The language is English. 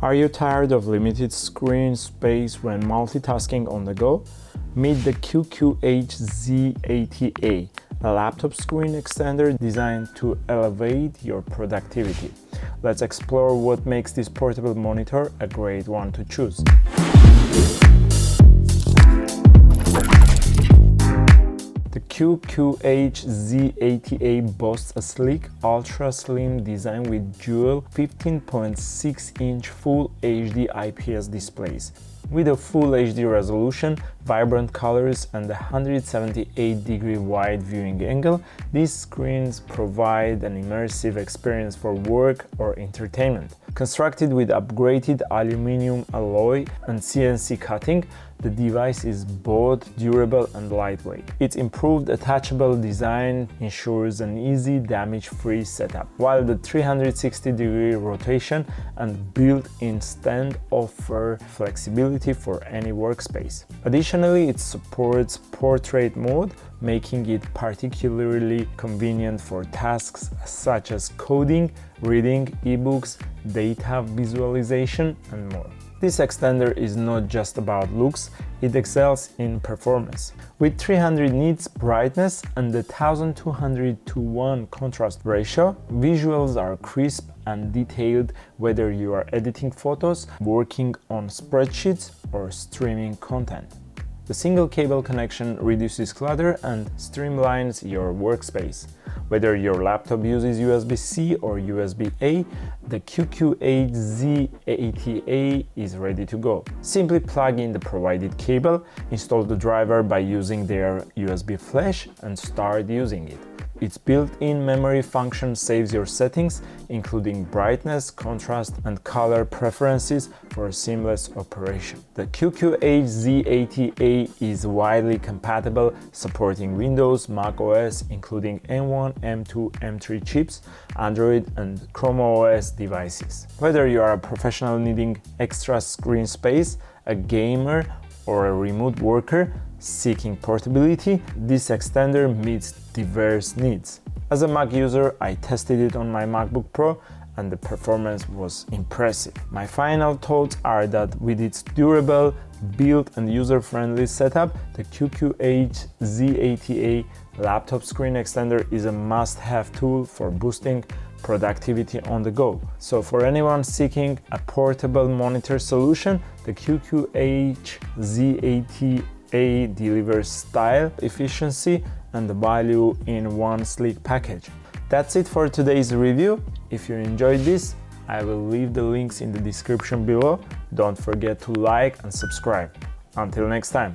Are you tired of limited screen space when multitasking on the go? Meet the QQH Z80A, a laptop screen extender designed to elevate your productivity. Let's explore what makes this portable monitor a great one to choose. The QQH Z80A boasts a sleek, ultra-slim design with dual 15.6-inch Full HD IPS displays. With a Full HD resolution, vibrant colors, and a 178-degree wide viewing angle, these screens provide an immersive experience for work or entertainment. Constructed with upgraded aluminum alloy and CNC cutting, the device is both durable and lightweight. Its improved attachable design ensures an easy, damage-free setup, while the 360-degree rotation and built-in stand offer flexibility for any workspace. Additionally, it supports portrait mode, making it particularly convenient for tasks such as coding, reading ebooks, data visualization, and more. This extender is not just about looks, it excels in performance. With 300 nits brightness and the 1200:1 contrast ratio, visuals are crisp and detailed whether you are editing photos, working on spreadsheets, or streaming content. The single cable connection reduces clutter and streamlines your workspace. Whether your laptop uses USB-C or USB-A, the QQH Z80A is ready to go. Simply plug in the provided cable, install the driver by using their USB flash, and start using it. Its built-in memory function saves your settings, including brightness, contrast, and color preferences for a seamless operation. The QQH Z80A is widely compatible, supporting Windows, Mac OS, including M1, M2, M3 chips, Android, and Chrome OS devices. Whether you are a professional needing extra screen space, a gamer, or a remote worker seeking portability, this extender meets diverse needs. As a Mac user, I tested it on my MacBook Pro and the performance was impressive. My final thoughts are that with its durable, built and user-friendly setup, the QQH Z80A laptop screen extender is a must-have tool for boosting productivity on the go. So for anyone seeking a portable monitor solution, the QQH Z80A delivers style, efficiency, and value in one sleek package. That's it for today's review. If you enjoyed this, I will leave the links in the description below. Don't forget to like and subscribe. Until next time.